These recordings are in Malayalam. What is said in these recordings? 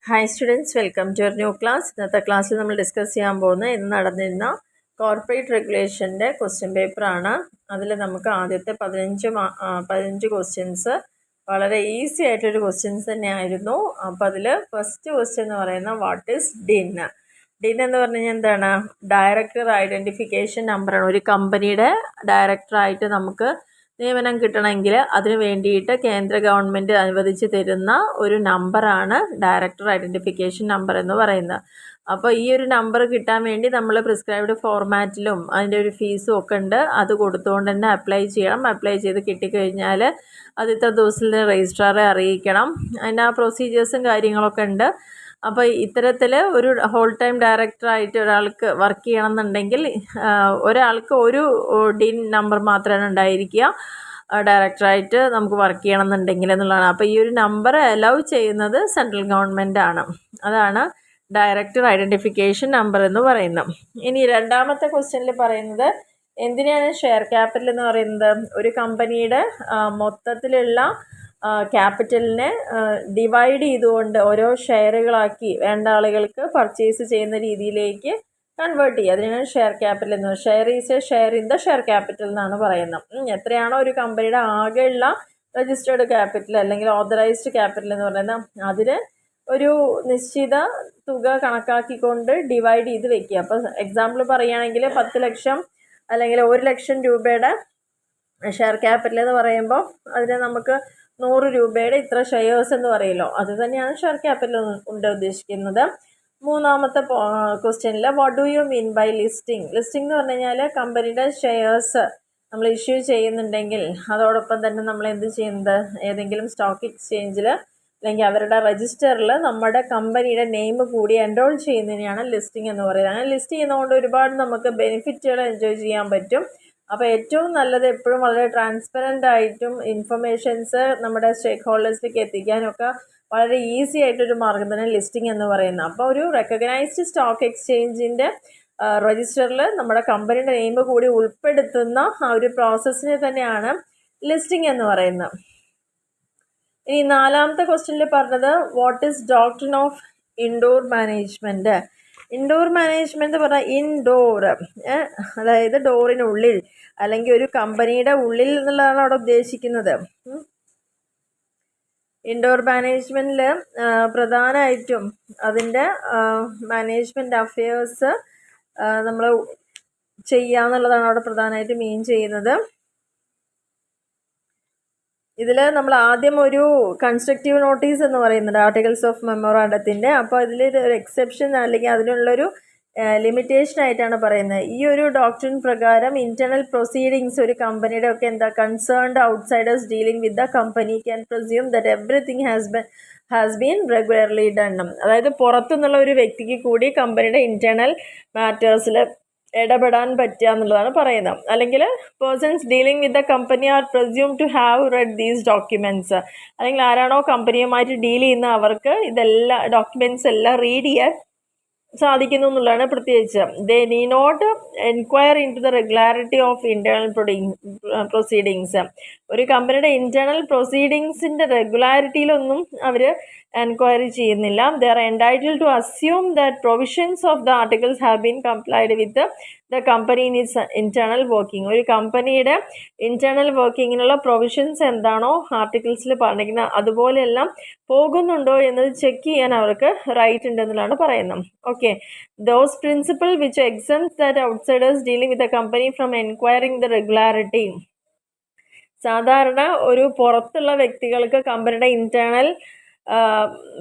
Hi students, welcome to your new class. ഇന്നത്തെ ക്ലാസ്സിൽ നമ്മൾ ഡിസ്കസ് ചെയ്യാൻ പോകുന്ന ഇന്ന് നടന്നിരുന്ന കോർപ്പറേറ്റ് റെഗുലേഷൻ്റെ ക്വസ്റ്റ്യൻ പേപ്പറാണ്. അതിൽ നമുക്ക് ആദ്യത്തെ 15 ക്വസ്റ്റ്യൻസ് വളരെ ഈസി ആയിട്ടൊരു ക്വസ്റ്റ്യൻസ് തന്നെയായിരുന്നു. അപ്പോൾ അതിൽ ഫസ്റ്റ് ക്വസ്റ്റ്യൻ എന്ന് പറയുന്നത് വാട്ട് ഈസ് ഡിൻ. ഡിൻ എന്ന് പറഞ്ഞു കഴിഞ്ഞാൽ എന്താണ്? ഡയറക്ടർ ഐഡൻറ്റിഫിക്കേഷൻ നമ്പറാണ്. ഒരു കമ്പനിയുടെ ഡയറക്ടറായിട്ട് നമുക്ക് നിയമനം കിട്ടണമെങ്കിൽ അതിന് വേണ്ടിയിട്ട് കേന്ദ്ര ഗവൺമെൻറ് അനുവദിച്ച് തരുന്ന ഒരു നമ്പറാണ് ഡയറക്ടർ ഐഡൻറ്റിഫിക്കേഷൻ നമ്പർ എന്ന് പറയുന്നത്. അപ്പോൾ ഈ ഒരു നമ്പർ കിട്ടാൻ വേണ്ടി നമ്മൾ പ്രിസ്ക്രൈബ്ഡ് ഫോർമാറ്റിലും അതിൻ്റെ ഒരു ഫീസും ഒക്കെ ഉണ്ട്. അത് കൊടുത്തുകൊണ്ട് തന്നെ അപ്ലൈ ചെയ്യണം. അപ്ലൈ ചെയ്ത് കിട്ടിക്കഴിഞ്ഞാൽ അത് ഇത്ര ദിവസത്തിൽ രജിസ്ട്രാറെ അറിയിക്കണം. അതിന് ആ പ്രൊസീജിയേഴ്സും കാര്യങ്ങളൊക്കെ ഉണ്ട്. അപ്പോൾ ഇത്തരത്തിൽ ഒരു ഹോൾ ടൈം ഡയറക്ടറായിട്ട് ഒരാൾക്ക് വർക്ക് ചെയ്യണമെന്നുണ്ടെങ്കിൽ ഒരാൾക്ക് ഒരു ഡിൻ നമ്പർ മാത്രമാണ് ഉണ്ടായിരിക്കുക ഡയറക്ടറായിട്ട് നമുക്ക് വർക്ക് ചെയ്യണമെന്നുണ്ടെങ്കിൽ എന്നുള്ളതാണ്. അപ്പോൾ ഈ ഒരു നമ്പർ അലൗ ചെയ്യുന്നത് സെൻട്രൽ ഗവൺമെൻറ് ആണ്. അതാണ് ഡയറക്ടർ ഐഡൻറ്റിഫിക്കേഷൻ നമ്പർ എന്ന് പറയുന്നത്. ഇനി രണ്ടാമത്തെ ക്വസ്റ്റ്യനിൽ പറയുന്നത് എന്തിനാണ് ഷെയർ ക്യാപിറ്റൽ എന്ന് പറയുന്നത്? ഒരു കമ്പനിയുടെ മൊത്തത്തിലുള്ള ക്യാപിറ്റലിനെ ഡിവൈഡ് ചെയ്തുകൊണ്ട് ഓരോ ഷെയറുകളാക്കി വേണ്ട ആളുകൾക്ക് പർച്ചേസ് ചെയ്യുന്ന രീതിയിലേക്ക് കൺവേർട്ട് ചെയ്യുക. അതിനാണ് ഷെയർ ക്യാപിറ്റൽ എന്ന് പറയുന്നത്. Share is A share in the share capital എന്നാണ് പറയുന്നത്. എത്രയാണോ ഒരു കമ്പനിയുടെ ആകെയുള്ള രജിസ്റ്റേർഡ് ക്യാപിറ്റൽ അല്ലെങ്കിൽ ഓതറൈസ്ഡ് ക്യാപിറ്റൽ എന്ന് പറയുന്നത് അതിന് ഒരു നിശ്ചിത തുക കണക്കാക്കിക്കൊണ്ട് ഡിവൈഡ് ചെയ്ത് വെക്കുക. അപ്പോൾ എക്സാമ്പിൾ പറയുകയാണെങ്കിൽ 10 ലക്ഷം അല്ലെങ്കിൽ 1 ലക്ഷം രൂപയുടെ ഷെയർ ക്യാപിറ്റൽ എന്ന് പറയുമ്പോൾ അതിന് നമുക്ക് 100 രൂപയുടെ ഇത്ര ഷെയർസ് എന്ന് പറയുമല്ലോ, അത് തന്നെയാണ് ഷെയർ ക്യാപിറ്റൽ കൊണ്ട് ഉദ്ദേശിക്കുന്നത്. മൂന്നാമത്തെ ക്വസ്റ്റ്യനിൽ what do you mean by listing? Listing എന്ന് പറഞ്ഞു കഴിഞ്ഞാൽ കമ്പനിയുടെ ഷെയർസ് നമ്മൾ ഇഷ്യൂ ചെയ്യുന്നുണ്ടെങ്കിൽ അതോടൊപ്പം തന്നെ നമ്മൾ എന്ത് ചെയ്യുന്നത്, ഏതെങ്കിലും സ്റ്റോക്ക് എക്സ്ചേഞ്ചിൽ അല്ലെങ്കിൽ അവരുടെ രജിസ്റ്ററിൽ നമ്മുടെ കമ്പനിയുടെ നെയിം കൂടി എൻറോൾ ചെയ്യുന്നതിനെയാണ് ലിസ്റ്റിംഗ് എന്ന് പറയുന്നത്. അങ്ങനെ ലിസ്റ്റ് ചെയ്യുന്നതുകൊണ്ട് ഒരുപാട് നമുക്ക് ബെനിഫിറ്റുകൾ എൻജോയ് ചെയ്യാൻ പറ്റും. അപ്പോൾ ഏറ്റവും നല്ലത് എപ്പോഴും വളരെ ട്രാൻസ്പെറൻ്റ് ആയിട്ടും ഇൻഫർമേഷൻസ് നമ്മുടെ സ്റ്റേക്ക് ഹോൾഡേഴ്സിലേക്ക് എത്തിക്കാനൊക്കെ വളരെ ഈസി ആയിട്ടൊരു മാർഗ്ഗം തന്നെ ലിസ്റ്റിംഗ് എന്ന് പറയുന്നത്. അപ്പോൾ ഒരു റെക്കഗ്നൈസ്ഡ് സ്റ്റോക്ക് എക്സ്ചേഞ്ചിൻ്റെ രജിസ്റ്ററിൽ നമ്മുടെ കമ്പനിയുടെ നെയിം കൂടി ഉൾപ്പെടുത്തുന്ന ആ ഒരു പ്രോസസ്സിനെ തന്നെയാണ് ലിസ്റ്റിംഗ് എന്ന് പറയുന്നത്. ഇനി നാലാമത്തെ ക്വസ്റ്റ്യനിൽ പറഞ്ഞത് what is doctrine of indoor management? Indoor management പറഞ്ഞാൽ ഇൻഡോർ, അതായത് ഡോറിനുള്ളിൽ അല്ലെങ്കിൽ ഒരു കമ്പനിയുടെ ഉള്ളിൽ എന്നുള്ളതാണ് അവിടെ ഉദ്ദേശിക്കുന്നത്. ഇൻഡോർ മാനേജ്മെൻറ്റിൽ പ്രധാനമായിട്ടും അതിൻ്റെ മാനേജ്മെൻറ്റ് അഫയേഴ്സ് നമ്മൾ ചെയ്യാന്നുള്ളതാണ് അവിടെ പ്രധാനമായിട്ട് മീൻ ചെയ്യുന്നത്. ഇതിൽ നമ്മൾ ആദ്യം ഒരു കൺസ്ട്രക്റ്റീവ് നോട്ടീസ് എന്ന് പറയുന്നുണ്ട് ആർട്ടിക്കിൾസ് ഓഫ് മെമ്മോറാണ്ടത്തിൻ്റെ. അപ്പോൾ ഇതിൽ ഒരു എക്സെപ്ഷൻ അല്ലെങ്കിൽ അതിനുള്ളൊരു ലിമിറ്റേഷൻ ആയിട്ടാണ് പറയുന്നത്. ഈ ഒരു ഡോക്ട്രിൻ പ്രകാരം ഇന്റേണൽ പ്രൊസീഡിങ്സ് ഒരു കമ്പനിയുടെ ഒക്കെ എന്താ concerned outsiders dealing with the company can presume that everything has been regularly done. അതായത് പുറത്തുനിന്നുള്ള ഒരു വ്യക്തിക്ക് കൂടി കമ്പനിയുടെ ഇന്റേണൽ മാറ്റേഴ്സിൽ ഇടപെടാൻ പറ്റുക എന്നുള്ളതാണ് പറയുന്നത്. അല്ലെങ്കിൽ persons dealing with the company are presume to have read these documents. അല്ലെങ്കിൽ ആരാണോ കമ്പനിയുമായിട്ട് ഡീൽ ചെയ്യുന്ന അവർക്ക് ഇതെല്ലാം ഡോക്യുമെൻറ്റ്സ് എല്ലാം റീഡ് ചെയ്യാൻ സാധിക്കുന്നു എന്നുള്ളതാണ് പ്രത്യേകിച്ച്. They need not enquire into the regularity of internal proceedings. ഒരു കമ്പനിയുടെ ഇന്റേണൽ പ്രൊസീഡിങ്സിൻ്റെ റെഗുലാരിറ്റിയിലൊന്നും അവർ എൻക്വയറി ചെയ്യുന്നില്ല. They are entitled to assume that provisions of the articles have been complied with the company in its internal working. ഒരു കമ്പനിയുടെ ഇന്റേണൽ വർക്കിങ്ങിനുള്ള പ്രൊവിഷൻസ് എന്താണോ ആർട്ടിക്കിൾസിൽ പറഞ്ഞിരിക്കുന്നത് അതുപോലെയെല്ലാം പോകുന്നുണ്ടോ എന്നത് ചെക്ക് ചെയ്യാൻ അവർക്ക് റൈറ്റ് ഉണ്ടെന്നുള്ളതാണ് പറയുന്നത്. Okay, those principle which exempt that outsiders dealing with the company from enquiring the regularity. സാധാരണ ഒരു പുറത്തുള്ള വ്യക്തികൾക്ക് കമ്പനിയുടെ ഇന്റേണൽ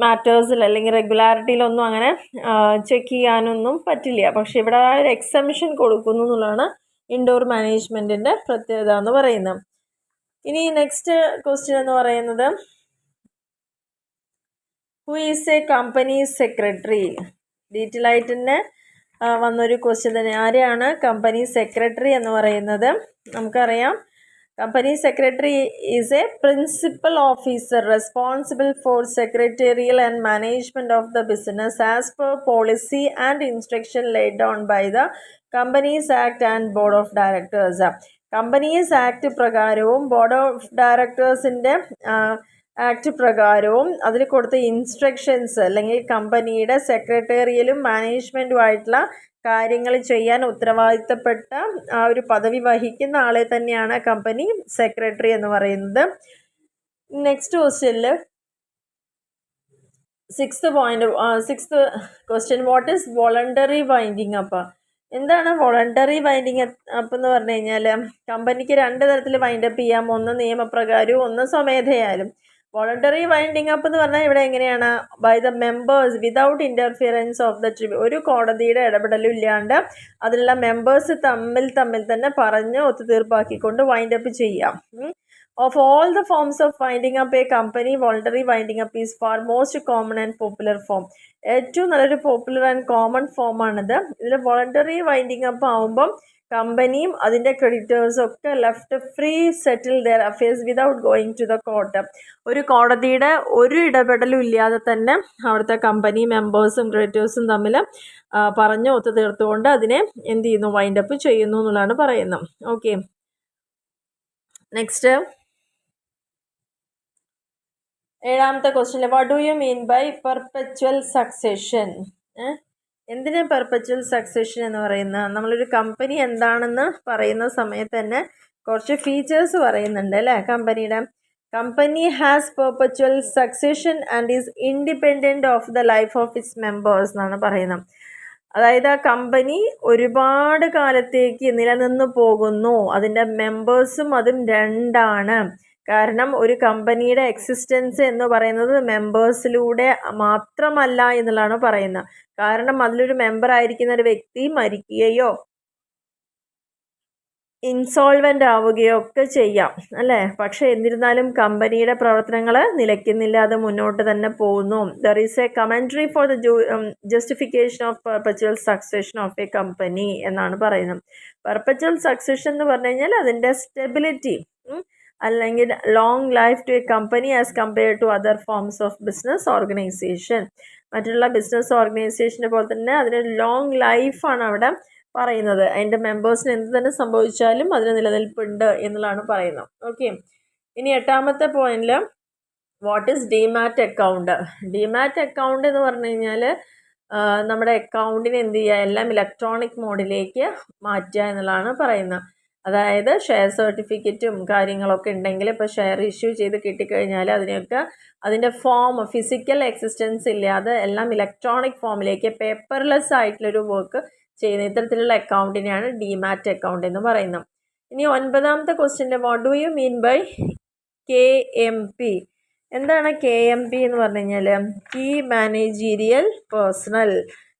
മാറ്റേഴ്സിൽ അല്ലെങ്കിൽ റെഗുലാരിറ്റിയിലൊന്നും അങ്ങനെ ചെക്ക് ചെയ്യാനൊന്നും പറ്റില്ല. പക്ഷെ ഇവിടെ ആ ഒരു എക്സംഷൻ കൊടുക്കുന്നു എന്നുള്ളതാണ് ഇൻഡോർ മാനേജ്മെൻറ്റിൻ്റെ പ്രത്യേകത എന്ന് പറയുന്നത്. ഇനി നെക്സ്റ്റ് ക്വസ്റ്റ്യൻ എന്ന് പറയുന്നത് who is A company secretary? Detail ആയിട്ട് തന്നെ വന്നൊരു ക്വസ്റ്റ്യൻ തന്നെ. ആരെയാണ് കമ്പനി സെക്രട്ടറി എന്ന് പറയുന്നത്? നമുക്കറിയാം company secretary is a principal officer responsible for secretarial and management of the business as per policy and instruction laid down by the companies act and board of directors. Companies act പ്രകാരവും ബോർഡ് ഓഫ് ഡയറക്ടേഴ്സിൻ്റെ ആക്ട് പ്രകാരവും അതിൽ കൊടുത്ത ഇൻസ്ട്രക്ഷൻസ് അല്ലെങ്കിൽ കമ്പനിയുടെ സെക്രട്ടേറിയലും മാനേജ്മെൻറ്റുമായിട്ടുള്ള കാര്യങ്ങൾ ചെയ്യാൻ ഉത്തരവാദിത്തപ്പെട്ട ആ ഒരു പദവി വഹിക്കുന്ന ആളെ തന്നെയാണ് കമ്പനി സെക്രട്ടറി എന്ന് പറയുന്നത്. നെക്സ്റ്റ് ക്വസ്റ്റ്യനിൽ sixth question, what is voluntary winding up? എന്താണ് വോളണ്ടറി വൈൻഡിങ് അപ്പ് എന്ന് പറഞ്ഞു കഴിഞ്ഞാൽ കമ്പനിക്ക് 2 തരത്തിൽ വൈൻഡപ്പ് ചെയ്യാം. ഒന്ന് നിയമപ്രകാരവും ഒന്ന് സ്വമേധയാലും. വോളണ്ടറി വൈൻഡിങ് അപ്പ് എന്ന് പറഞ്ഞാൽ ഇവിടെ എങ്ങനെയാണ്? By the members without interference of the tribunal. ഒരു കോടതിയുടെ ഇടപെടലും ഇല്ലാണ്ട് അതിലുള്ള മെമ്പേഴ്സ് തമ്മിൽ തന്നെ പറഞ്ഞ് ഒത്തുതീർപ്പാക്കിക്കൊണ്ട് വൈൻഡപ്പ് ചെയ്യാം. Of all the forms of winding up a company, voluntary winding up is far most common and popular form. ഏറ്റവും നല്ലൊരു പോപ്പുലർ ആൻഡ് കോമൺ ഫോമാണിത്. ഇതിൽ വോളണ്ടറി വൈൻഡിങ് അപ്പ് ആകുമ്പം കമ്പനിയും അതിൻ്റെ ക്രെഡിറ്റേഴ്സും ഒക്കെ left free settle their affairs without going to the court. ഒരു കോടതിയുടെ ഒരു ഇടപെടലും ഇല്ലാതെ തന്നെ അവിടുത്തെ കമ്പനി മെമ്പേഴ്സും ക്രെഡിറ്റേഴ്സും തമ്മിൽ പറഞ്ഞ് ഒത്തുതീർത്തുകൊണ്ട് അതിനെ എന്ത് ചെയ്യുന്നു? വൈൻഡപ്പ് ചെയ്യുന്നു എന്നുള്ളതാണ് പറയുന്നത്. ഓക്കെ, നെക്സ്റ്റ് 7ാമത്തെ question, what do you mean by perpetual succession? എന്തിനാ പെർപെച്വൽ സക്സഷൻ എന്ന് പറയുന്നത്? നമ്മളൊരു കമ്പനി എന്താണെന്ന് പറയുന്ന സമയത്ത് തന്നെ കുറച്ച് ഫീച്ചേഴ്സ് പറയുന്നുണ്ട് അല്ലേ കമ്പനിയുടെ. Company has perpetual succession and is independent of the life of its members എന്നാണ് പറയുന്നത്. അതായത് ആ കമ്പനി ഒരുപാട് കാലത്തേക്ക് നിലനിന്ന് പോകുന്നു. അതിൻ്റെ മെമ്പേഴ്സും അതും 2ആണ്. കാരണം ഒരു കമ്പനിയുടെ എക്സിസ്റ്റൻസ് എന്ന് പറയുന്നത് മെമ്പേഴ്സിലൂടെ മാത്രമല്ല എന്നുള്ളതാണ് പറയുന്നത്. കാരണം അതിലൊരു മെമ്പർ ആയിരിക്കുന്ന ഒരു വ്യക്തി മരിക്കുകയോ ഇൻസോൾവൻ്റ് ആവുകയോ ഒക്കെ ചെയ്യാം അല്ലേ. പക്ഷേ എന്നിരുന്നാലും കമ്പനിയുടെ പ്രവർത്തനങ്ങൾ നിലയ്ക്കുന്നില്ല, അത് മുന്നോട്ട് തന്നെ പോകുന്നു. There is A commentary for the justification of perpetual succession of A company എന്നാണ് പറയുന്നത്. പെർപെച്വൽ സക്സഷൻ എന്ന് പറഞ്ഞു കഴിഞ്ഞാൽ അതിൻ്റെ സ്റ്റെബിലിറ്റി അല്ലെങ്കിൽ long life to a company as compared to other forms of business organisation. മറ്റുള്ള ബിസിനസ് ഓർഗനൈസേഷനെ പോലെ തന്നെ അതിന് ലോങ് ലൈഫാണ് അവിടെ പറയുന്നത്. അതിൻ്റെ മെമ്പേഴ്സിന് എന്ത് തന്നെ സംഭവിച്ചാലും അതിന് നിലനിൽപ്പുണ്ട് എന്നുള്ളതാണ് പറയുന്നത്. ഓക്കെ, ഇനി 8ാമത്തെ പോയിന്റിൽ what is demat account? Demat account എന്ന് പറഞ്ഞു കഴിഞ്ഞാൽ നമ്മുടെ അക്കൗണ്ടിനെ എന്ത് ചെയ്യുക? എല്ലാം ഇലക്ട്രോണിക് മോഡിലേക്ക് മാറ്റുക എന്നുള്ളതാണ് പറയുന്നത്. അതായത് ഷെയർ സർട്ടിഫിക്കറ്റും കാര്യങ്ങളൊക്കെ ഉണ്ടെങ്കിൽ ഇപ്പോൾ ഷെയർ ഇഷ്യൂ ചെയ്ത് കിട്ടിക്കഴിഞ്ഞാൽ അതിനെയൊക്കെ അതിൻ്റെ ഫോം ഫിസിക്കൽ എക്സിസ്റ്റൻസ് ഇല്ലാതെ എല്ലാം ഇലക്ട്രോണിക് ഫോമിലേക്ക് പേപ്പർലെസ് ആയിട്ടുള്ളൊരു വർക്ക് ചെയ്യുന്ന ഇത്തരത്തിലുള്ള അക്കൗണ്ടിനെയാണ് ഡിമാറ്റ് അക്കൗണ്ട് എന്ന് പറയുന്നത്. ഇനി 9ാമത്തെ ക്വസ്റ്റ്യൻ്റെ, what do you mean by KMP? എന്താണ് KMP എന്ന് പറഞ്ഞു കഴിഞ്ഞാൽ? കീ മാനേജീരിയൽ പേഴ്സണൽ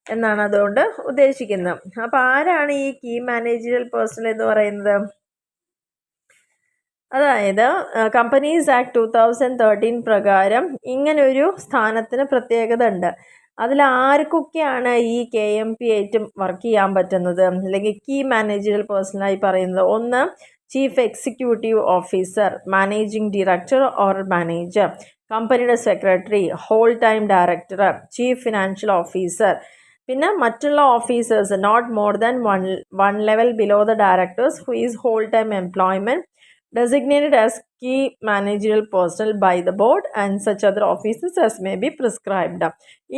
എന്നാണ് അതുകൊണ്ട് ഉദ്ദേശിക്കുന്നത്. അപ്പോൾ ആരാണ് ഈ കീ മാനേജീരിയൽ പേഴ്സണൽ എന്ന് പറയുന്നത്? അതായത് കമ്പനീസ് ആക്ട് 2013 പ്രകാരം ഇങ്ങനൊരു സ്ഥാനത്തിന് പ്രത്യേകത ഉണ്ട്. അതിൽ ആർക്കൊക്കെയാണ് ഈ KMP ആയിട്ടും വർക്ക് ചെയ്യാൻ പറ്റുന്നത് അല്ലെങ്കിൽ കീ മാനേജീരിയൽ പേഴ്സണലായി പറയുന്നത്? ഒന്ന്, chief executive officer, managing director or manager, കമ്പനിയുടെ secretary, whole time director, chief financial officer. പിന്നെ മറ്റുള്ള officers not more than one level below the directors who is whole time employment designated as key managerial personnel by the board and such other officers as may be prescribed.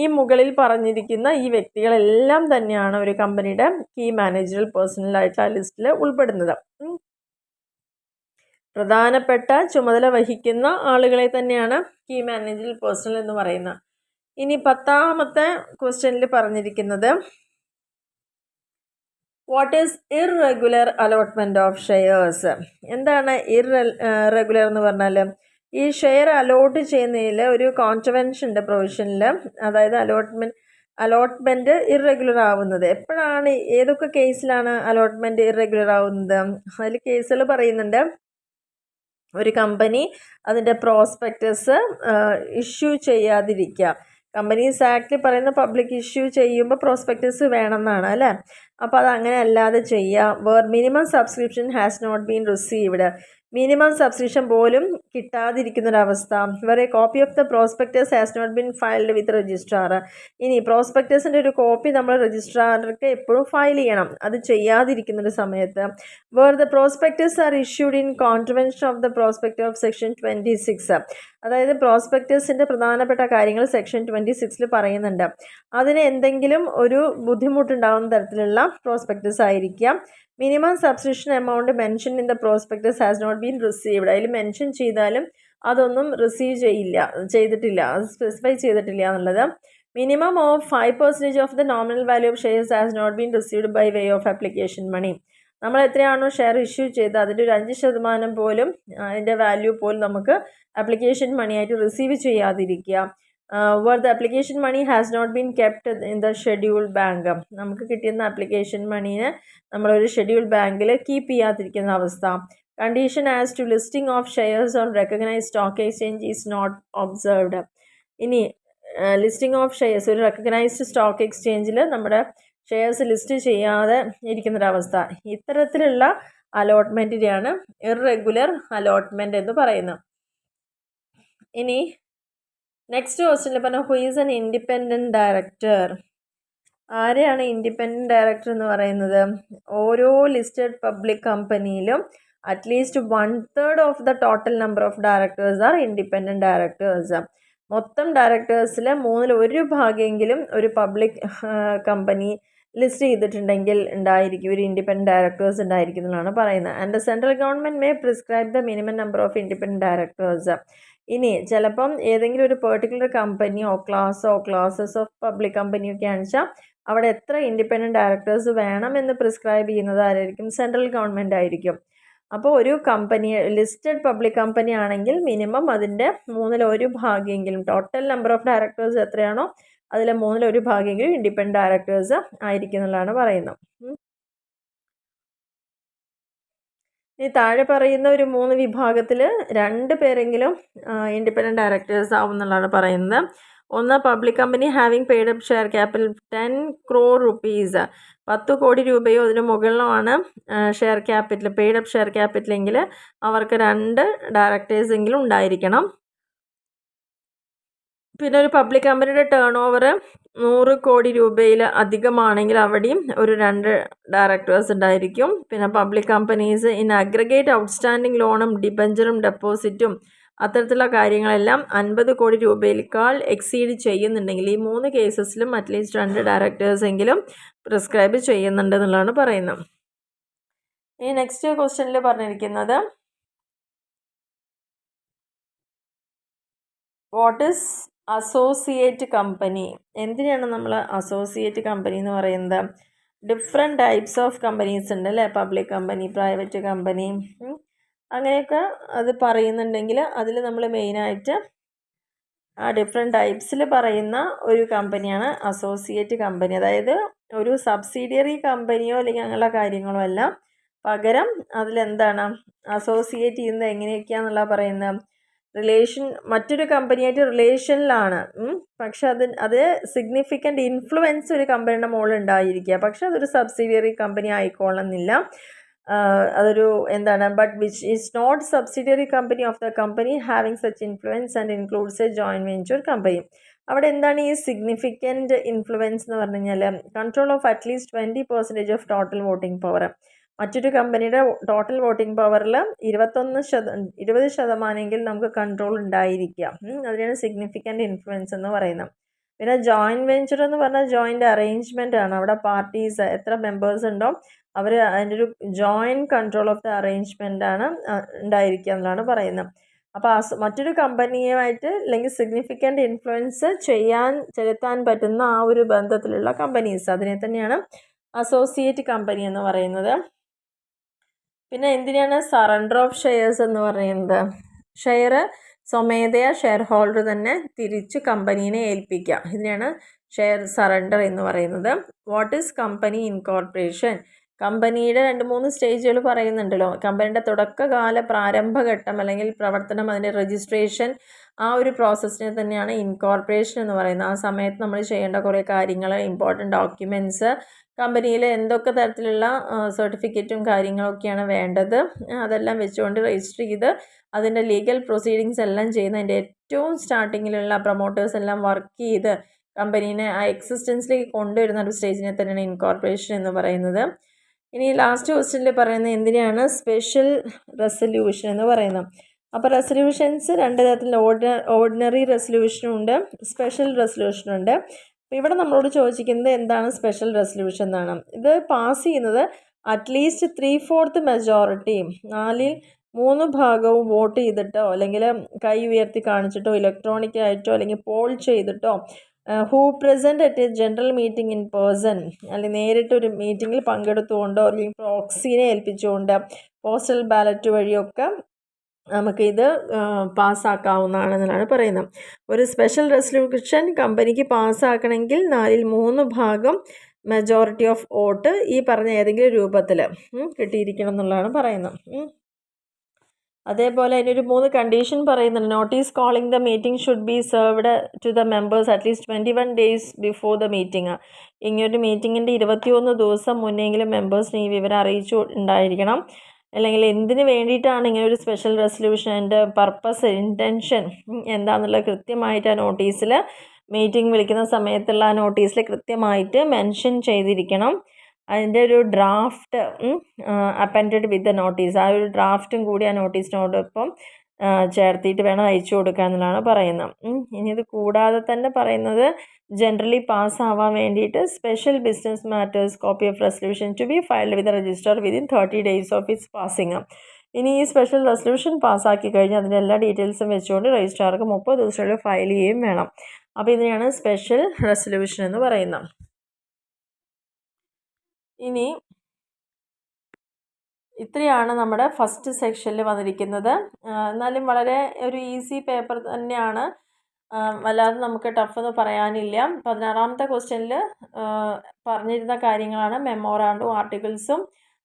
ഈ മുകളിൽ പറഞ്ഞിരിക്കുന്ന ഈ വ്യക്തികളെല്ലാം തന്നെയാണ് ഒരു കമ്പനിയുടെ കീ മാനേജറിയൽ പേഴ്സണലായിട്ട് ആ ലിസ്റ്റിൽ ഉൾപ്പെടുന്നത്. പ്രധാനപ്പെട്ട ചുമതല വഹിക്കുന്ന ആളുകളെ തന്നെയാണ് കീ മാനേജറിയൽ പേഴ്സണൽ എന്ന് പറയുന്നത്. ഇനി 10ാമത്തെ ക്വസ്റ്റ്യനിൽ പറഞ്ഞിരിക്കുന്നത്, what is irregular allotment of shares? എന്താണ് ഇർറെഗുലർ എന്ന് പറഞ്ഞാൽ? ഈ ഷെയർ അലോട്ട് ചെയ്യുന്നതിൽ ഒരു കോൺട്രവെൻഷൻ്റെ പ്രൊവിഷനിൽ, അതായത് അലോട്ട്മെൻറ്റ് ഇർറെഗുലർ ആവുന്നത് എപ്പോഴാണ്? ഏതൊക്കെ കേസിലാണ് അലോട്ട്മെൻറ്റ് ഇർറെഗുലർ ആവുന്നത്? അതിൽ കേസുകൾ പറയുന്നുണ്ട്. ഒരു കമ്പനി അതിൻ്റെ പ്രോസ്പെക്ടസ് ഇഷ്യൂ ചെയ്യാതിരിക്കുക. കമ്പനീസ് ആക്ടിൽ പറയുന്ന പബ്ലിക് ഇഷ്യൂ ചെയ്യുമ്പോൾ പ്രോസ്പെക്ടസ് വേണമെന്നാണ് അല്ലേ. അപ്പോൾ അത് അങ്ങനെ അല്ലാതെ ചെയ്യുക. Where minimum subscription has not been received, minimum subscription പോലും കിട്ടാതിരിക്കുന്നൊരവസ്ഥ. Where a copy of the prospectus has not been filed with registrar. ഇനി പ്രോസ്പെക്ടസിൻ്റെ ഒരു കോപ്പി നമ്മൾ രജിസ്ട്രാർക്ക് എപ്പോഴും ഫയൽ ചെയ്യണം. അത് ചെയ്യാതിരിക്കുന്നൊരു സമയത്ത് where the prospectus are issued in contravention of the prospect of section 26, അതായത് പ്രോസ്പെക്ടസിൻ്റെ പ്രധാനപ്പെട്ട കാര്യങ്ങൾ സെക്ഷൻ 26 പറയുന്നുണ്ട്. അതിന് എന്തെങ്കിലും ഒരു ബുദ്ധിമുട്ടുണ്ടാകുന്ന തരത്തിലുള്ള പ്രോസ്പെക്ടസ് ആയിരിക്കാം. Minimum subscription amount mention in the prospectus has not been received. അതിൽ മെൻഷൻ ചെയ്താലും അതൊന്നും റിസീവ് ചെയ്തിട്ടില്ല, അത് സ്പെസിഫൈ ചെയ്തിട്ടില്ല എന്നുള്ളത്. Minimum of 5% of the nominal value of shares has not been received by way of application money. നമ്മൾ എത്രയാണോ ഷെയർ ഇഷ്യൂ ചെയ്ത് അതിൻ്റെ ഒരു 5% പോലും അതിൻ്റെ വാല്യൂ പോലും നമുക്ക് ആപ്ലിക്കേഷൻ മണിയായിട്ട് റിസീവ് ചെയ്യാതിരിക്കുക. Where the application money has not been kept in the schedule bank. നമുക്ക് കിട്ടുന്ന ആപ്ലിക്കേഷൻ മണീനെ നമ്മളൊരു ഷെഡ്യൂൾ ബാങ്കിൽ കീപ്പ് ചെയ്യാതിരിക്കുന്ന അവസ്ഥ. Condition as to listing of shares on recognised stock exchange is not observed. ഇനി ലിസ്റ്റിംഗ് ഓഫ് ഷെയർസ്, ഒരു റെക്കഗ്നൈസ്ഡ് സ്റ്റോക്ക് എക്സ്ചേഞ്ചിൽ നമ്മുടെ ഷെയർസ് ലിസ്റ്റ് ചെയ്യാതെ ഇരിക്കുന്നൊരവസ്ഥ. ഇത്തരത്തിലുള്ള അലോട്ട്മെൻറ്റിനെയാണ് ഇറഗുലർ അലോട്ട്മെൻറ്റ് എന്ന് പറയുന്നത്. ഇനി നെക്സ്റ്റ് ക്വസ്റ്റ്യനിൽ പറഞ്ഞ who is an independent director. ആരെയാണ് ഇൻഡിപെൻഡൻറ്റ് ഡയറക്ടർ എന്ന് പറയുന്നത്? ഓരോ ലിസ്റ്റഡ് പബ്ലിക് കമ്പനിയിലും at least 1/3 of the total number of directors are independent directors. മൊത്തം ഡയറക്ടേഴ്സിൽ 1/3 ഒരു പബ്ലിക് കമ്പനി ലിസ്റ്റ് ചെയ്തിട്ടുണ്ടെങ്കിൽ ഉണ്ടായിരിക്കും ഒരു ഇൻഡിപെൻഡൻറ്റ് ഡയറക്ടേഴ്സ് ഉണ്ടായിരിക്കും എന്നാണ് പറയുന്നത്. And the central government may prescribe the minimum number of independent directors. ഇനി ചിലപ്പം ഏതെങ്കിലും ഒരു പെർട്ടിക്കുലർ കമ്പനിയോ ക്ലാസ്സസ് ഓഫ് പബ്ലിക് കമ്പനിയോ ഒക്കെ ആണെന്ന് അവിടെ എത്ര ഇൻഡിപെൻഡൻറ്റ് ഡയറക്ടേഴ്സ് വേണമെന്ന് പ്രിസ്ക്രൈബ് ചെയ്യുന്നത് ആരായിരിക്കും? സെൻട്രൽ ഗവൺമെൻറ് ആയിരിക്കും. അപ്പോൾ ഒരു കമ്പനി ലിസ്റ്റഡ് പബ്ലിക് കമ്പനി ആണെങ്കിൽ മിനിമം അതിൻ്റെ 1/3 ടോട്ടൽ നമ്പർ ഓഫ് ഡയറക്ടേഴ്സ് എത്രയാണോ അതിലെ 1/3 ഇൻഡിപെൻഡൻറ്റ് ഡയറക്ടേഴ്സ് ആയിരിക്കും എന്നുള്ളതാണ് പറയുന്നത്. ഈ താഴെ പറയുന്ന ഒരു 3 വിഭാഗത്തിൽ 2 പേരെങ്കിലും ഇൻഡിപെൻഡൻറ്റ് ഡയറക്ടേഴ്സ് ആവും എന്നുള്ളതാണ് പറയുന്നത്. ഒന്ന്, public company having paid up share capital 10 crore rupees, 10 കോടി രൂപയോ അതിന് മുകളിലോ ആണ് share capital, paid up share capital എങ്കിൽ അവർക്ക് 2 ഡയറക്ടേഴ്സ് എങ്കിലും ഉണ്ടായിരിക്കണം. പിന്നെ ഒരു പബ്ലിക് കമ്പനിയുടെ ടേൺ ഓവർ 100 കോടി രൂപയിൽ അധികമാണെങ്കിൽ അവിടെയും ഒരു 2 ഡയറക്ടേഴ്സ് ഉണ്ടായിരിക്കും. പിന്നെ public companies in aggregate outstanding ലോണും ഡിബഞ്ചറും ഡെപ്പോസിറ്റും അത്തരത്തിലുള്ള കാര്യങ്ങളെല്ലാം 50 കോടി രൂപയിലേക്കാൾ എക്സീഡ് ചെയ്യുന്നുണ്ടെങ്കിൽ ഈ 3 കേസസിലും അറ്റ്ലീസ്റ്റ് 2 ഡയറക്ടേഴ്സ് എങ്കിലും പ്രിസ്ക്രൈബ് ചെയ്യുന്നുണ്ട് എന്നുള്ളതാണ് പറയുന്നത്. ഈ നെക്സ്റ്റ് ക്വസ്റ്റ്യനിൽ പറഞ്ഞിരിക്കുന്നത് വാട്ട് ഈസ് അസോസിയേറ്റ് കമ്പനി. എന്തിനാണ് നമ്മൾ അസോസിയേറ്റ് കമ്പനി എന്ന് പറയുന്നത്? ഡിഫറെൻറ്റ് ടൈപ്സ് ഓഫ് കമ്പനീസ് ഉണ്ട് അല്ലേ? പബ്ലിക് കമ്പനി, പ്രൈവറ്റ് കമ്പനി, അങ്ങനെയൊക്കെ അത് പറയുന്നുണ്ടെങ്കിൽ അതിൽ നമ്മൾ മെയിനായിട്ട് ആ ഡിഫറെൻറ്റ് ടൈപ്സിൽ പറയുന്ന ഒരു കമ്പനിയാണ് അസോസിയേറ്റ് കമ്പനി. അതായത് ഒരു സബ്സിഡിയറി കമ്പനിയോ അല്ലെങ്കിൽ അങ്ങനെയുള്ള കാര്യങ്ങളോ അല്ല, പകരം അതിലെന്താണ് അസോസിയേറ്റ് ചെയ്യുന്നത് എങ്ങനെയൊക്കെയാണെന്നുള്ള പറയുന്നത് മറ്റൊരു കമ്പനിയായിട്ട് റിലേഷനിലാണ്. പക്ഷെ അത് സിഗ്നിഫിക്കൻ്റ് ഇൻഫ്ലുവൻസ് ഒരു കമ്പനിയുടെ മുകളിൽ ഉണ്ടായിരിക്കുക. പക്ഷെ അതൊരു സബ്സിഡിയറി കമ്പനി ആയിക്കോളണമെന്നില്ല. അതൊരു but which is not subsidiary company of the company having such influence and includes a joint venture company. അവിടെ എന്താണ് ഈ സിഗ്നിഫിക്കൻ്റ് ഇൻഫ്ലുവൻസ് എന്ന് പറഞ്ഞു കഴിഞ്ഞാൽ control of at least 20% of total voting power. മറ്റൊരു കമ്പനിയുടെ ടോട്ടൽ വോട്ടിംഗ് പവറിൽ 20% നമുക്ക് കൺട്രോൾ ഉണ്ടായിരിക്കാം. അതിനാണ് സിഗ്നിഫിക്കൻ്റ് ഇൻഫ്ലുവൻസ് എന്ന് പറയുന്നത്. പിന്നെ ജോയിൻറ്റ് വെഞ്ചർ എന്ന് പറഞ്ഞാൽ ജോയിൻ്റ് അറേഞ്ച്മെൻ്റ് ആണ്. അവിടെ പാർട്ടീസ് എത്ര മെമ്പേഴ്സ് ഉണ്ടോ അവർ അതിൻ്റെ ഒരു joint control of the arrangement ആണ് ഉണ്ടായിരിക്കുക എന്നുള്ളതാണ് പറയുന്നത്. അപ്പോൾ മറ്റൊരു കമ്പനിയുമായിട്ട് അല്ലെങ്കിൽ സിഗ്നിഫിക്കൻ്റ് ഇൻഫ്ലുവൻസ് ചെലുത്താൻ പറ്റുന്ന ആ ഒരു ബന്ധത്തിലുള്ള കമ്പനീസ്, അതിനെ തന്നെയാണ് അസോസിയേറ്റ് കമ്പനി എന്ന് പറയുന്നത്. പിന്നെ എന്തിനാണ് സറണ്ടർ ഓഫ് ഷെയർസ് എന്ന് പറയുന്നത്? ഷെയർ സ്വമേധയാ ഷെയർ ഹോൾഡർ തന്നെ തിരിച്ച് കമ്പനീനെ ഏൽപ്പിക്കുക. ഇതിനാണ് ഷെയർ സറണ്ടർ എന്ന് പറയുന്നത്. What is company incorporation? കമ്പനിയുടെ 2-3 സ്റ്റേജുകൾ പറയുന്നുണ്ടല്ലോ. കമ്പനിയുടെ തുടക്കകാല പ്രാരംഭഘട്ടം അല്ലെങ്കിൽ പ്രവർത്തനം, അതിൻ്റെ രജിസ്ട്രേഷൻ, ആ ഒരു പ്രോസസ്സിനെ തന്നെയാണ് ഇൻകോർപ്പറേഷൻ എന്ന് പറയുന്നത്. ആ സമയത്ത് നമ്മൾ ചെയ്യേണ്ട കുറേ കാര്യങ്ങൾ, ഇമ്പോർട്ടൻറ്റ് ഡോക്യുമെൻറ്റ്സ്, കമ്പനിയിൽ എന്തൊക്കെ തരത്തിലുള്ള സർട്ടിഫിക്കറ്റും കാര്യങ്ങളൊക്കെയാണ് വേണ്ടത്, അതെല്ലാം വെച്ചുകൊണ്ട് രജിസ്റ്റർ ചെയ്ത് അതിൻ്റെ ലീഗൽ പ്രൊസീഡിങ്സ് എല്ലാം ചെയ്യുന്നതിൻ്റെ ഏറ്റവും സ്റ്റാർട്ടിങ്ങിലുള്ള പ്രൊമോട്ടേഴ്സ് എല്ലാം വർക്ക് ചെയ്ത് കമ്പനീനെ ആ എക്സിസ്റ്റൻസിലേക്ക് കൊണ്ടുവരുന്ന ഒരു സ്റ്റേജിനെ തന്നെയാണ് ഇൻകോർപ്പറേഷൻ എന്ന് പറയുന്നത്. ഇനി ലാസ്റ്റ് ക്വസ്റ്റ്യനിൽ പറയുന്നത് എന്തിനാണ് സ്പെഷ്യൽ റെസൊല്യൂഷൻ എന്ന് പറയുന്നത്? അപ്പോൾ റെസൊല്യൂഷൻസ് രണ്ട് തരത്തിലുള്ള ഓർഡിനറി റെസൊല്യൂഷനും ഉണ്ട്, സ്പെഷ്യൽ റെസൊല്യൂഷനും ഉണ്ട്. അപ്പോൾ ഇവിടെ നമ്മളോട് ചോദിച്ചിരിക്കുന്നത് എന്താണ് സ്പെഷ്യൽ റെസൊല്യൂഷൻ എന്നാണ്. ഇത് പാസ് ചെയ്യുന്നത് അറ്റ്ലീസ്റ്റ് 3/4 മെജോറിറ്റി, 4/3 വോട്ട് ചെയ്തിട്ടോ അല്ലെങ്കിൽ കൈ ഉയർത്തി കാണിച്ചിട്ടോ ഇലക്ട്രോണിക്കായിട്ടോ അല്ലെങ്കിൽ പോൾ ചെയ്തിട്ടോ who present at a general meeting in person, അല്ലെങ്കിൽ നേരിട്ടൊരു മീറ്റിങ്ങിൽ പങ്കെടുത്തുകൊണ്ടോ അല്ലെങ്കിൽ പ്രോക്സീനെ ഏൽപ്പിച്ചുകൊണ്ട് പോസ്റ്റൽ ബാലറ്റ് വഴിയൊക്കെ നമുക്കിത് പാസ്സാക്കാവുന്നതാണെന്നാണ് പറയുന്നത്. ഒരു സ്പെഷ്യൽ റെസൊല്യൂഷൻ കമ്പനിക്ക് പാസ്സാക്കണമെങ്കിൽ 4/3 മെജോറിറ്റി ഓഫ് വോട്ട് ഈ പറഞ്ഞ ഏതെങ്കിലും രൂപത്തിൽ കിട്ടിയിരിക്കണം എന്നുള്ളതാണ് പറയുന്നത്. അതേപോലെ അതിനൊരു 3 കണ്ടീഷൻ പറയുന്നുണ്ട്. Notice calling the meeting should be served to the members at least 21 days before the meeting. ഇങ്ങനൊരു മീറ്റിങ്ങിൻ്റെ 21 ദിവസം മുന്നെങ്കിലും മെമ്പേഴ്സിന് ഈ വിവരം അറിയിച്ചു ഉണ്ടായിരിക്കണം. അല്ലെങ്കിൽ എന്തിനു വേണ്ടിയിട്ടാണ് ഇങ്ങനെ ഒരു സ്പെഷ്യൽ റെസൊല്യൂഷൻ, അതിൻ്റെ പർപ്പസ്, ഇൻറ്റൻഷൻ എന്താണെന്നുള്ളത് കൃത്യമായിട്ട് ആ നോട്ടീസിൽ, മീറ്റിംഗ് വിളിക്കുന്ന സമയത്തുള്ള ആ നോട്ടീസിൽ കൃത്യമായിട്ട് മെൻഷൻ ചെയ്തിരിക്കണം. അതിൻ്റെ ഒരു ഡ്രാഫ്റ്റ് അപ്പൻഡഡ് വിത്ത് ദ നോട്ടീസ്, ആ ഒരു ഡ്രാഫ്റ്റും കൂടി ആ നോട്ടീസിനോടൊപ്പം ചേർത്തിട്ട് വേണം അയച്ചു കൊടുക്കുക എന്നുള്ളതാണ് പറയുന്നത്. ഇനി ഇത് കൂടാതെ തന്നെ പറയുന്നത് ജനറലി പാസ്സാവാൻ വേണ്ടിയിട്ട് special business matters copy of resolution to be filed with register within 30 days of its passing. ഇനി ഈ സ്പെഷ്യൽ റെസൊല്യൂഷൻ പാസ്സാക്കി കഴിഞ്ഞാൽ അതിൻ്റെ എല്ലാ ഡീറ്റെയിൽസും വെച്ചുകൊണ്ട് രജിസ്ട്രാർക്ക് 30 ദിവസത്തിനുള്ളിൽ ഫയൽ ചെയ്യുകയും വേണം. അപ്പോൾ ഇതിനെയാണ് സ്പെഷ്യൽ റെസൊല്യൂഷൻ എന്ന് പറയുന്നത്. ഇനി ഇത്രയാണ് നമ്മുടെ ഫസ്റ്റ് സെക്ഷനിൽ വന്നിരിക്കുന്നത്. എന്നാലും വളരെ ഒരു ഈസി പേപ്പർ തന്നെയാണ്, വല്ലാതെ നമുക്ക് ടഫ് എന്ന് പറയാനില്ല. 16ാമത്തെ ക്വസ്റ്റ്യനിൽ പറഞ്ഞിരുന്ന കാര്യങ്ങളാണ് മെമ്മോറാണ്ടും ആർട്ടിക്കിൾസും.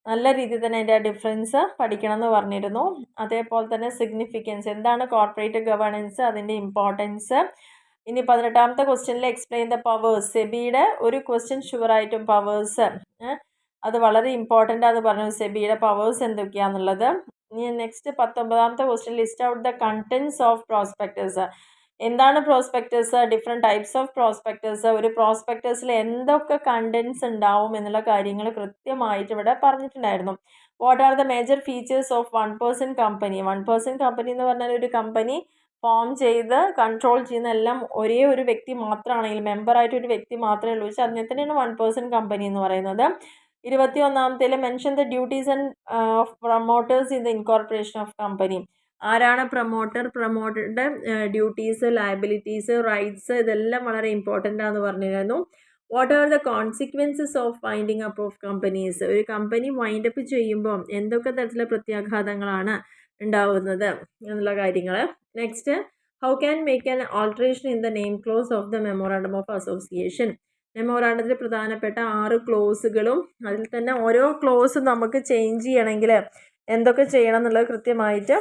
നല്ല രീതിയിൽ തന്നെ അതിൻ്റെ ഡിഫറൻസ് പഠിക്കണം എന്ന് പറഞ്ഞിരുന്നു. അതേപോലെ തന്നെ സിഗ്നിഫിക്കൻസ്, എന്താണ് കോർപ്പറേറ്റ് ഗവേണൻസ്, അതിൻ്റെ ഇമ്പോർട്ടൻസ്. ഇനി 18ാമത്തെ ക്വസ്റ്റ്യനിൽ എക്സ്പ്ലെയിൻ ദ പവേഴ്സ്, സെബിയുടെ ഒരു ക്വസ്റ്റ്യൻ ഷുവറായിട്ടും പവേഴ്സ് അത് വളരെ ഇമ്പോർട്ടൻ്റ് ആണെന്ന് പറഞ്ഞു, സെബിയുടെ പവേഴ്സ് എന്തൊക്കെയാണെന്നുള്ളത്. ഇനി നെക്സ്റ്റ് 19ാമത്തെ question list out the contents of prospectus. എന്താണ് prospectus, different types of prospectus, ഒരു പ്രോസ്പെക്ടസിൽ എന്തൊക്കെ കണ്ടൻസ് ഉണ്ടാവും എന്നുള്ള കാര്യങ്ങൾ കൃത്യമായിട്ട് ഇവിടെ പറഞ്ഞിട്ടുണ്ടായിരുന്നു. What are the major features of 1% company. 1% company എന്ന് പറഞ്ഞാൽ ഒരു കമ്പനി ഫോം ചെയ്ത് കൺട്രോൾ ചെയ്യുന്ന എല്ലാം ഒരേ ഒരു വ്യക്തി മാത്രമാണെങ്കിൽ, മെമ്പറായിട്ട് ഒരു വ്യക്തി മാത്രമേ ഉള്ളൂ വെച്ചാൽ അതിനെ തന്നെയാണ് 1% കമ്പനി എന്ന് പറയുന്നത്. 21ാമത്തേൽ mention the duties and of promoters in the incorporation of company. ആരാണ് പ്രൊമോട്ടർ, പ്രൊമോട്ടറുടെ ഡ്യൂട്ടീസ്, ലയബിലിറ്റീസ്, റൈറ്റ്സ്, ഇതെല്ലാം വളരെ ഇമ്പോർട്ടൻ്റ് ആണെന്ന് പറഞ്ഞിരുന്നു. What are the consequences of winding up of companies. ഒരു കമ്പനി വൈൻഡ് അപ്പ് ചെയ്യുമ്പോൾ എന്തൊക്കെ തരത്തിലുള്ള പ്രത്യാഘാതങ്ങളാണ് ഉണ്ടാവുന്നത് എന്നുള്ള കാര്യങ്ങൾ. Next, how can make an alteration in the name clause of the memorandum of association. മെമ്മോറാണ്ടത്തിൽ പ്രധാനപ്പെട്ട 6 ക്ലോസുകളും അതിൽ തന്നെ ഓരോ ക്ലോസും നമുക്ക് ചേഞ്ച് ചെയ്യണമെങ്കിൽ എന്തൊക്കെ ചെയ്യണം എന്നുള്ളത് കൃത്യമായിട്ട്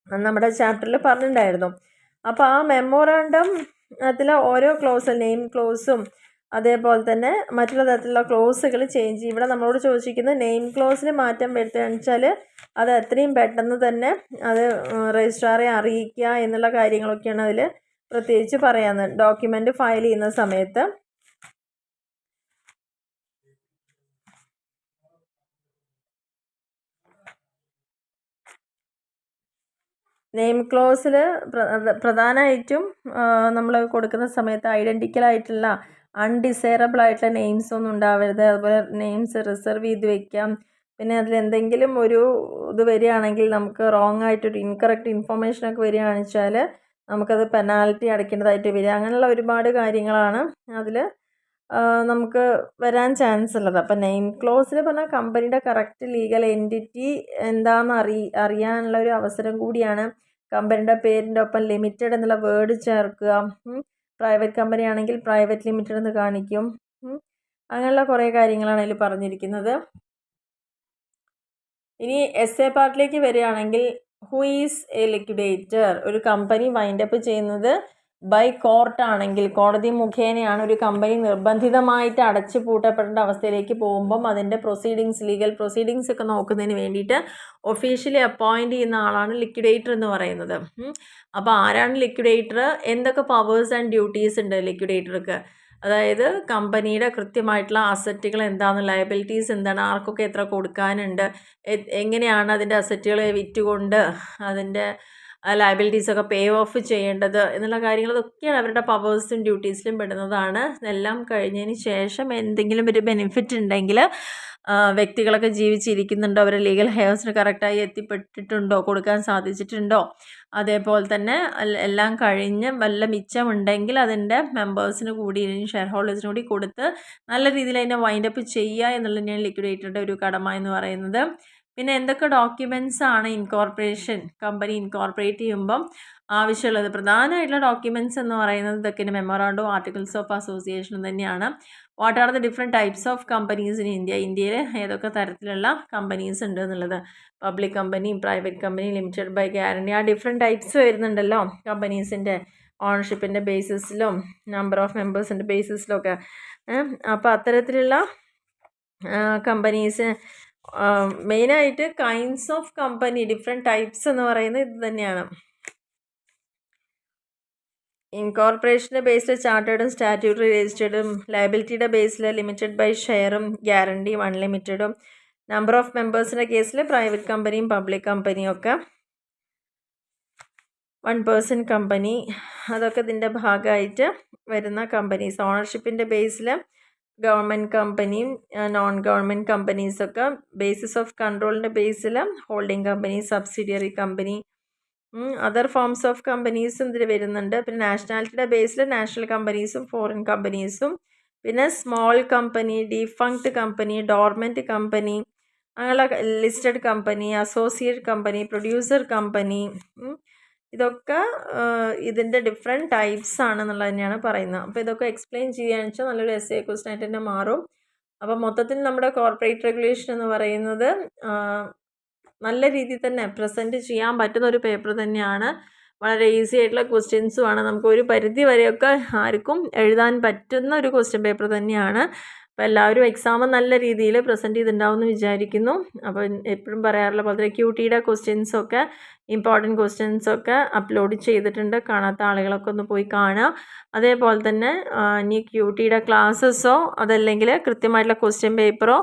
നമ്മുടെ ചാപ്റ്ററിൽ പറഞ്ഞിട്ടുണ്ടായിരുന്നു. അപ്പോൾ ആ മെമ്മോറാണ്ടം അതിലെ ഓരോ ക്ലോസ്, നെയിം ക്ലോസും അതേപോലെ തന്നെ മറ്റുള്ള തരത്തിലുള്ള ക്ലോസുകൾ ചേഞ്ച് ചെയ്യും. ഇവിടെ നമ്മളോട് ചോദിച്ചിരിക്കുന്നത് നെയിം ക്ലോസിൽ മാറ്റം വരുത്തുകയെന്ന് വെച്ചാൽ അത് എത്രയും പെട്ടെന്ന് തന്നെ അത് രജിസ്ട്രാറെ അറിയിക്കുക എന്നുള്ള കാര്യങ്ങളൊക്കെയാണ് അതിൽ പ്രത്യേകിച്ച് പറയാവുന്നത്. ഡോക്യുമെൻ്റ് ഫയൽ ചെയ്യുന്ന സമയത്ത് നെയിം ക്ലോസിൽ പ്രധാനമായിട്ടും നമ്മൾ കൊടുക്കുന്ന സമയത്ത് ഐഡൻറ്റിക്കലായിട്ടുള്ള അൺഡിസൈറബിൾ ആയിട്ടുള്ള നെയിംസ് ഒന്നും ഉണ്ടാവരുത്. അതുപോലെ നെയിംസ് റിസർവ് ചെയ്ത് വയ്ക്കാം. പിന്നെ അതിലെന്തെങ്കിലും ഒരു ഇത് വരികയാണെങ്കിൽ, നമുക്ക് റോങ് ആയിട്ടൊരു ഇൻകറക്റ്റ് ഇൻഫർമേഷനൊക്കെ വരികയാണെന്ന് വെച്ചാൽ നമുക്കത് പെനാൽറ്റി അടയ്ക്കേണ്ടതായിട്ട് വരിക. അങ്ങനെയുള്ള ഒരുപാട് കാര്യങ്ങളാണ് അതിൽ നമുക്ക് വരാൻ ചാൻസ് ഉള്ളത്. അപ്പോൾ നെയിം ക്ലോസിൽ പറഞ്ഞാൽ കമ്പനിയുടെ കറക്റ്റ് ലീഗൽ എൻറ്റിറ്റി എന്താണെന്ന് അറിയാനുള്ള ഒരു അവസരം കൂടിയാണ്. കമ്പനിയുടെ പേരിൻ്റെ ഒപ്പം ലിമിറ്റഡ് എന്നുള്ള വേർഡ് ചേർക്കുക. പ്രൈവറ്റ് കമ്പനി ആണെങ്കിൽ പ്രൈവറ്റ് ലിമിറ്റഡ് എന്ന് കാണിക്കും. അങ്ങനെയുള്ള കുറേ കാര്യങ്ങളാണ് അതിൽ പറഞ്ഞിരിക്കുന്നത്. ഇനി എസ് എ പാർട്ടിലേക്ക് വരികയാണെങ്കിൽ, ഹു ഈസ് എ ലിക്വിഡേറ്റർ. ഒരു കമ്പനി വൈൻഡപ്പ് ചെയ്യുന്നത് ബൈ കോർട്ടാണെങ്കിൽ, കോടതി മുഖേനയാണ് ഒരു കമ്പനി നിർബന്ധിതമായിട്ട് അടച്ചു പൂട്ടപ്പെടേണ്ട അവസ്ഥയിലേക്ക് പോകുമ്പം അതിൻ്റെ പ്രൊസീഡിങ്സ്, ലീഗൽ പ്രൊസീഡിങ്സ് ഒക്കെ നോക്കുന്നതിന് വേണ്ടിയിട്ട് ഒഫീഷ്യലി അപ്പോയിൻറ്റ് ചെയ്യുന്ന ആളാണ് ലിക്വിഡേറ്റർ എന്ന് പറയുന്നത്. അപ്പോൾ ആരാണ് ലിക്വിഡേറ്റർ, എന്തൊക്കെ പവേഴ്സ് ആൻഡ് ഡ്യൂട്ടീസ് ഉണ്ട് ലിക്വിഡേറ്റർക്ക്, അതായത് കമ്പനിയുടെ കൃത്യമായിട്ടുള്ള അസറ്റുകൾ എന്താണ്, ലയബിലിറ്റീസ് എന്താണ്, ആർക്കൊക്കെ എത്ര കൊടുക്കാനുണ്ട്, എങ്ങനെയാണ് അതിൻ്റെ അസറ്റുകളെ വിറ്റുകൊണ്ട് അതിൻ്റെ ലയബിലിറ്റീസൊക്കെ പേ ഓഫ് ചെയ്യേണ്ടത് എന്നുള്ള കാര്യങ്ങളൊക്കെയാണ് അവരുടെ പവേഴ്സും ഡ്യൂട്ടീസിലും പെടുന്നതാണ്. ഇതെല്ലാം കഴിഞ്ഞതിന് ശേഷം എന്തെങ്കിലും ഒരു ബെനിഫിറ്റ് ഉണ്ടെങ്കിൽ വ്യക്തികളൊക്കെ ജീവിച്ചിരിക്കുന്നുണ്ടോ, അവരുടെ ലീഗൽ ഹെയർസിന് കറക്റ്റായി എത്തിപ്പെട്ടിട്ടുണ്ടോ, കൊടുക്കാൻ സാധിച്ചിട്ടുണ്ടോ, അതേപോലെ തന്നെ എല്ലാം കഴിഞ്ഞ് വല്ല മിച്ചമുണ്ടെങ്കിൽ അതിൻ്റെ മെമ്പേഴ്സിന് കൂടി ഷെയർ ഹോൾഡേഴ്സിന് കൂടി കൊടുത്ത് നല്ല രീതിയിൽ അതിനെ വൈൻഡപ്പ് ചെയ്യുക എന്നുള്ളത് തന്നെയാണ് ലിക്വിഡേറ്ററുടെ ഒരു കടമ എന്ന് പറയുന്നത്. പിന്നെ എന്തൊക്കെ ഡോക്യുമെൻറ്റ്സ് ആണ് കമ്പനി ഇൻകോർപ്പറേറ്റ് ചെയ്യുമ്പം ആവശ്യമുള്ളത്? പ്രധാനമായിട്ടുള്ള ഡോക്യുമെൻറ്റ്സ് എന്ന് പറയുന്നത് ഇതൊക്കെ മെമ്മോറാണ്ടോ ആർട്ടിക്കിൾസ് ഓഫ് അസോസിയേഷൻ തന്നെയാണ്. What are the different types of companies in ഇന്ത്യയിൽ ഏതൊക്കെ തരത്തിലുള്ള കമ്പനീസ് ഉണ്ട് എന്നുള്ളത്. Public company, private company, limited by guarantee, ആ ഡിഫറെൻറ്റ് ടൈപ്സ് വരുന്നുണ്ടല്ലോ കമ്പനീസിൻ്റെ. ഓണർഷിപ്പിൻ്റെ ബേസിസിലും നമ്പർ ഓഫ് മെമ്പേഴ്സിൻ്റെ ബേസിസിലൊക്കെ. അപ്പോൾ അത്തരത്തിലുള്ള കമ്പനീസ് മെയിനായിട്ട് kinds of company, different types എന്ന് പറയുന്നത് ഇത് തന്നെയാണ്. ഇൻകോർപ്പറേഷൻ്റെ ബേസിൽ ചാർട്ടേഡും സ്റ്റാറ്റ്യൂട്ടറി രജിസ്റ്റേർഡും, ലയബിലിറ്റിയുടെ ബേസിൽ ലിമിറ്റഡ് ബൈ ഷെയറും ഗ്യാരണ്ടിയും അൺലിമിറ്റഡും, നമ്പർ ഓഫ് മെമ്പേഴ്സിൻ്റെ കേസിൽ പ്രൈവറ്റ് കമ്പനിയും പബ്ലിക് കമ്പനിയും ഒക്കെ, 1 person കമ്പനി, അതൊക്കെ ഇതിൻ്റെ ഭാഗമായിട്ട് വരുന്ന കമ്പനീസ്. ഓണർഷിപ്പിൻ്റെ ബേസിൽ ഗവൺമെൻറ് കമ്പനിയും നോൺ ഗവൺമെൻറ് കമ്പനീസൊക്കെ, ബേസിസ് ഓഫ് കൺട്രോളിൻ്റെ ബേസിൽ holding company, subsidiary company, other forms of കമ്പനീസും ഇതിൽ വരുന്നുണ്ട്. പിന്നെ നാഷണാലിറ്റിയുടെ ബേസിൽ നാഷണൽ കമ്പനീസും ഫോറിൻ കമ്പനീസും, പിന്നെ small company, defunct company, dormant company, അങ്ങനെയുള്ള listed company, associate company, producer company, ഇതൊക്കെ ഇതിൻ്റെ ഡിഫറെൻറ്റ് ടൈപ്സ് ആണെന്നുള്ളത് തന്നെയാണ് പറയുന്നത്. അപ്പോൾ ഇതൊക്കെ എക്സ്പ്ലെയിൻ ചെയ്യുകയാണെന്ന് വെച്ചാൽ നല്ലൊരു എസ്സേ ക്വസ്റ്റൻ ആയിട്ട് തന്നെ മാറും. അപ്പോൾ മൊത്തത്തിൽ നമ്മുടെ കോർപ്പറേറ്റ് റെഗുലേഷൻ എന്ന് പറയുന്നത് നല്ല രീതിയിൽ തന്നെ പ്രസൻറ്റ് ചെയ്യാൻ പറ്റുന്ന ഒരു പേപ്പർ തന്നെയാണ്. വളരെ ഈസി ആയിട്ടുള്ള ക്വസ്റ്റ്യൻസുമാണ്. നമുക്ക് ഒരു പരിധി വരെയൊക്കെ ആർക്കും എഴുതാൻ പറ്റുന്ന ഒരു ക്വസ്റ്റ്യൻ പേപ്പർ തന്നെയാണ്. അപ്പോൾ എല്ലാവരും എക്സാം നല്ല രീതിയിൽ പ്രസൻറ്റ് ചെയ്തിട്ടുണ്ടാവും എന്ന് വിചാരിക്കുന്നു. അപ്പോൾ എപ്പോഴും പറയാറുള്ള പോലെ തന്നെ QTയുടെ ക്വസ്റ്റ്യൻസൊക്കെ, ഇമ്പോർട്ടൻറ്റ് ക്വസ്റ്റ്യൻസൊക്കെ അപ്ലോഡ് ചെയ്തിട്ടുണ്ട്. കാണാത്ത ആളുകളൊക്കെ ഒന്ന് പോയി കാണുക. അതേപോലെ തന്നെ ഇനി QTയുടെ ക്ലാസ്സസോ അതല്ലെങ്കിൽ കൃത്യമായിട്ടുള്ള ക്വസ്റ്റ്യൻ പേപ്പറോ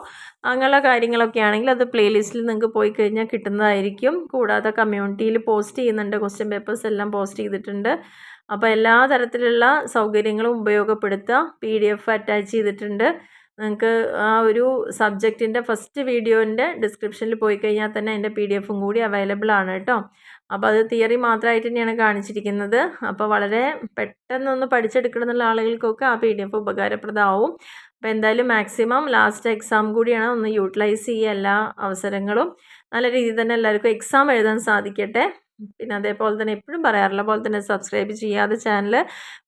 അങ്ങനെയുള്ള കാര്യങ്ങളൊക്കെ ആണെങ്കിൽ അത് പ്ലേലിസ്റ്റിൽ നിങ്ങൾക്ക് പോയി കഴിഞ്ഞാൽ കിട്ടുന്നതായിരിക്കും. കൂടാതെ കമ്മ്യൂണിറ്റിയിൽ പോസ്റ്റ് ചെയ്യുന്നുണ്ട്, ക്വസ്റ്റ്യൻ പേപ്പേഴ്സ് എല്ലാം പോസ്റ്റ് ചെയ്തിട്ടുണ്ട്. അപ്പോൾ എല്ലാ തരത്തിലുള്ള സൗകര്യങ്ങളും ഉപയോഗപ്പെടുത്തുക. PDF അറ്റാച്ച് ചെയ്തിട്ടുണ്ട്. നിങ്ങൾക്ക് ആ ഒരു സബ്ജക്റ്റിൻ്റെ ഫസ്റ്റ് വീഡിയോൻ്റെ ഡിസ്ക്രിപ്ഷനിൽ പോയി കഴിഞ്ഞാൽ തന്നെ അതിൻ്റെ PDF കൂടി അവൈലബിൾ ആണ് കേട്ടോ. അപ്പോൾ അത് തിയറി മാത്രമായിട്ട് തന്നെയാണ് കാണിച്ചിരിക്കുന്നത്. അപ്പോൾ വളരെ പെട്ടെന്നൊന്ന് പഠിച്ചെടുക്കണം എന്നുള്ള ആളുകൾക്കൊക്കെ ആ PDF ഉപകാരപ്രദമാവും. അപ്പോൾ എന്തായാലും മാക്സിമം ലാസ്റ്റ് എക്സാം കൂടിയാണ്, ഒന്ന് യൂട്ടിലൈസ് ചെയ്യുക എല്ലാ അവസരങ്ങളും. നല്ല രീതിയിൽ തന്നെ എല്ലാവർക്കും എക്സാം എഴുതാൻ സാധിക്കട്ടെ. പിന്നെ അതേപോലെ തന്നെ എപ്പോഴും പറയാറുള്ള പോലെ തന്നെ സബ്സ്ക്രൈബ് ചെയ്യാതെ ചാനൽ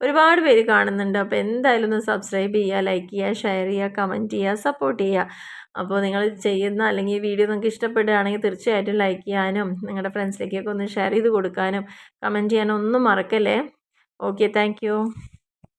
ഒരുപാട് പേര് കാണുന്നുണ്ട്. അപ്പോൾ എന്തായാലും ഒന്ന് സബ്സ്ക്രൈബ് ചെയ്യുക, ലൈക്ക് ചെയ്യുക, ഷെയർ ചെയ്യുക, കമൻറ്റ് ചെയ്യുക, സപ്പോർട്ട് ചെയ്യുക. അപ്പോൾ നിങ്ങൾ ചെയ്യുന്ന അല്ലെങ്കിൽ ഈ വീഡിയോ നിങ്ങൾക്ക് ഇഷ്ടപ്പെടുകയാണെങ്കിൽ തീർച്ചയായിട്ടും ലൈക്ക് ചെയ്യാനും നിങ്ങളുടെ ഫ്രണ്ട്സിലേക്കൊക്കെ ഒന്ന് ഷെയർ ചെയ്ത് കൊടുക്കാനും കമൻറ്റ് ചെയ്യാനും ഒന്നും മറക്കല്ലേ. Okay, thank